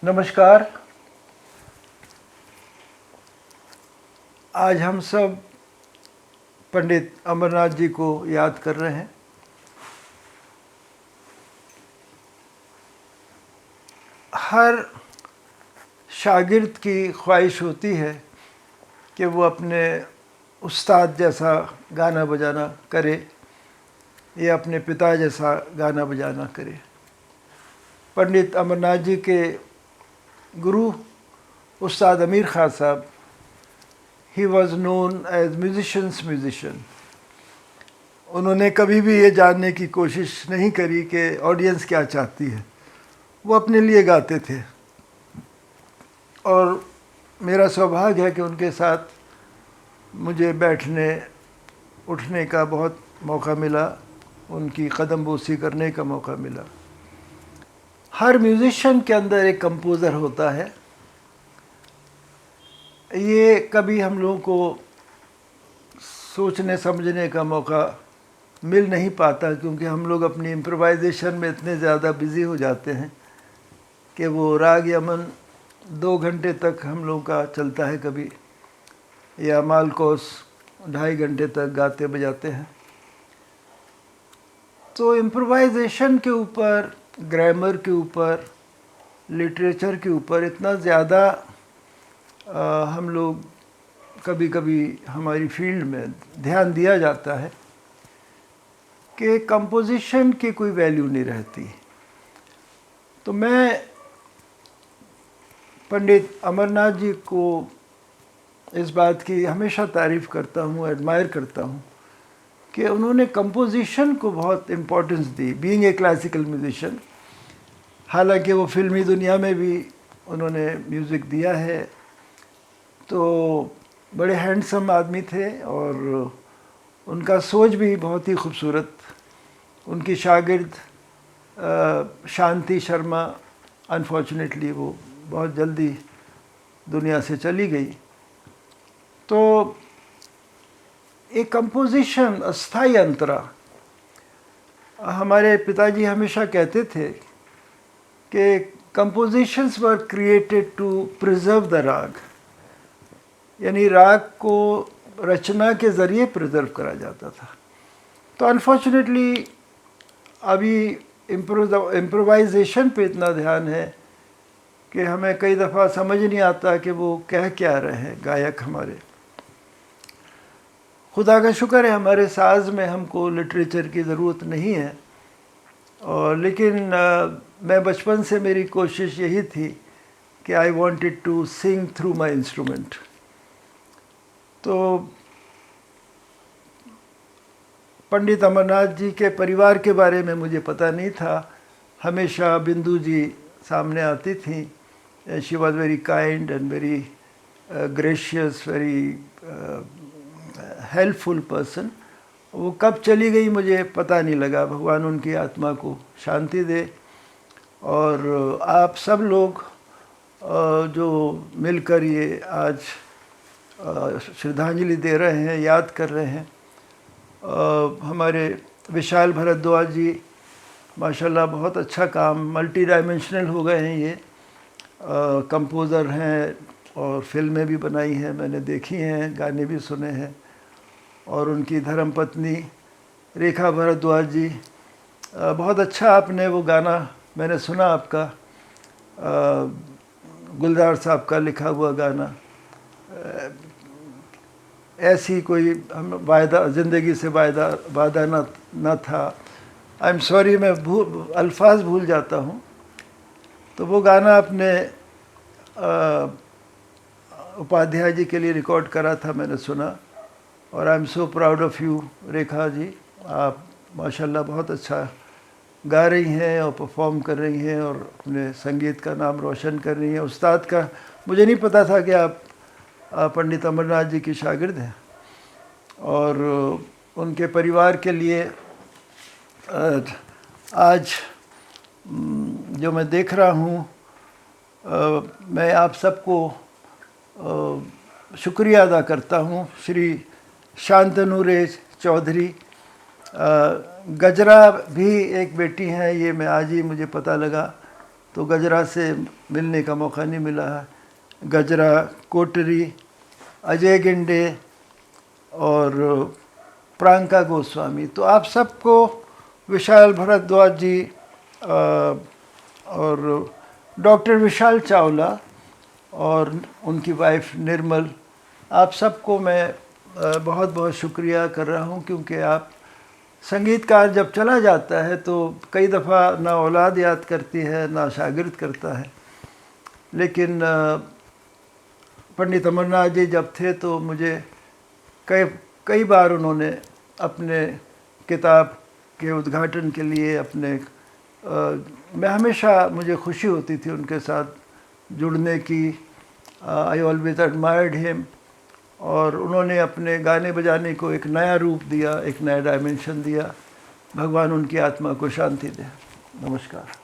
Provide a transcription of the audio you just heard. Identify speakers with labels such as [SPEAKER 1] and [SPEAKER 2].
[SPEAKER 1] नमस्कार। आज हम सब पंडित अमरनाथ जी को याद कर रहे हैं। हर शागिर्द की ख्वाहिश होती है कि वो अपने उस्ताद जैसा गाना बजाना करे या अपने पिता जैसा गाना बजाना करे। पंडित अमरनाथ जी के गुरु उस्ताद Amir Khan Sahab, he was known as musician. उन्होंने कभी भी ये जानने की कोशिश नहीं करी कि ऑडियंस क्या चाहती है, वो अपने लिए गाते थे। और मेरा सौभाग्य है कि उनके साथ मुझे बैठने उठने का बहुत मौका मिला, उनकी कदम बोसी करने का मौका मिला। हर म्यूज़िशियन के अंदर एक कंपोज़र होता है। ये कभी हम लोगों को सोचने समझने का मौका मिल नहीं पाता, क्योंकि हम लोग अपनी इम्प्रोवाइजेशन में इतने ज़्यादा बिज़ी हो जाते हैं कि वो राग यमन 2 घंटे तक हम लोगों का चलता है कभी, या मालकोस 2.5 घंटे तक गाते बजाते हैं। तो इम्प्रोवाइजेशन के ऊपर, ग्रामर के ऊपर, लिटरेचर के ऊपर इतना ज़्यादा हम लोग कभी कभी हमारी फील्ड में ध्यान दिया जाता है कि कंपोजिशन की कोई वैल्यू नहीं रहती। तो मैं पंडित अमरनाथ जी को इस बात की हमेशा तारीफ़ करता हूँ, एडमायर करता हूँ कि उन्होंने कंपोजिशन को बहुत importance the, being a classical musician. हालांकि वो फिल्मी दुनिया में भी उन्होंने म्यूज़िक दिया है। तो बड़े हैंडसम आदमी थे और उनका सोच भी बहुत ही खूबसूरत। उनकी शागिर्द शांति शर्मा, अनफॉर्चुनेटली वो बहुत जल्दी दुनिया से चली गई। तो एक कंपोजिशन, अस्थाई अंतरा। हमारे पिताजी हमेशा कहते थे कि compositions were created to preserve the raag, यानी राग को रचना के ज़रिए प्रिजर्व करा जाता था। तो अनफॉर्चुनेटली अभी इम्प्रोवाइजेशन पे इतना ध्यान है कि हमें कई दफ़ा समझ नहीं आता कि वो कह क्या रहे हैं गायक हमारे। खुदा का शुक्र है हमारे साज में हमको लिटरेचर की ज़रूरत नहीं है। और लेकिन मैं बचपन से मेरी कोशिश यही थी कि I wanted to sing through my instrument. तो पंडित अमरनाथ जी के परिवार के बारे में मुझे पता नहीं था। हमेशा बिंदु जी सामने आती थी। She was very kind and very gracious, very helpful person. वो कब चली गई मुझे पता नहीं लगा। भगवान उनकी आत्मा को शांति दे। और आप सब लोग जो मिलकर ये आज श्रद्धांजलि दे रहे हैं, याद कर रहे हैं, हमारे विशाल भारद्वाज जी माशाल्लाह बहुत अच्छा काम, मल्टी डायमेंशनल हो गए हैं ये। कंपोज़र हैं और फिल्में भी बनाई हैं, मैंने देखी हैं, गाने भी सुने हैं। और उनकी धर्मपत्नी रेखा भारद्वाज जी, बहुत अच्छा आपने वो गाना मैंने सुना आपका, गुलजार साहब का लिखा हुआ गाना। ऐसी कोई हम वायदा, ज़िंदगी से वादा न था। आई एम सॉरी, मैं अल्फाज भूल जाता हूँ। तो वो गाना आपने उपाध्याय जी के लिए रिकॉर्ड करा था, मैंने सुना। और I am so proud of you Rekha ji. आप माशाल्लाह बहुत अच्छा गा रही हैं और परफॉर्म कर रही हैं और अपने संगीत का नाम रोशन कर रही हैं। उस्ताद का मुझे नहीं पता था कि आप पंडित अमरनाथ जी की शागिर्द हैं। और उनके परिवार के लिए आज जो मैं देख रहा हूँ, मैं आप सबको शुक्रिया अदा करता हूँ। श्री शांतनु चौधरी, गजरा भी एक बेटी हैं, ये मैं आज ही मुझे पता लगा तो गजरा से मिलने का मौका नहीं मिला है। गजरा, कोटरी, अजय गिंडे और प्रियंका गोस्वामी, तो आप सबको, विशाल भारद्वाज जी और डॉक्टर विशाल चावला और उनकी वाइफ निर्मल, आप सबको मैं बहुत बहुत शुक्रिया कर रहा हूँ, क्योंकि आप, संगीतकार जब चला जाता है तो कई दफ़ा ना औलाद याद करती है ना शागिर्द करता है, लेकिन पंडित अमरनाथ जी जब थे तो मुझे कई बार उन्होंने अपने किताब के उद्घाटन के लिए मैं हमेशा, मुझे खुशी होती थी उनके साथ जुड़ने की। आई ऑलवेज एडमायर्ड हिम, और उन्होंने अपने गाने बजाने को एक नया रूप दिया, एक नया डायमेंशन दिया। भगवान उनकी आत्मा को शांति दे। नमस्कार।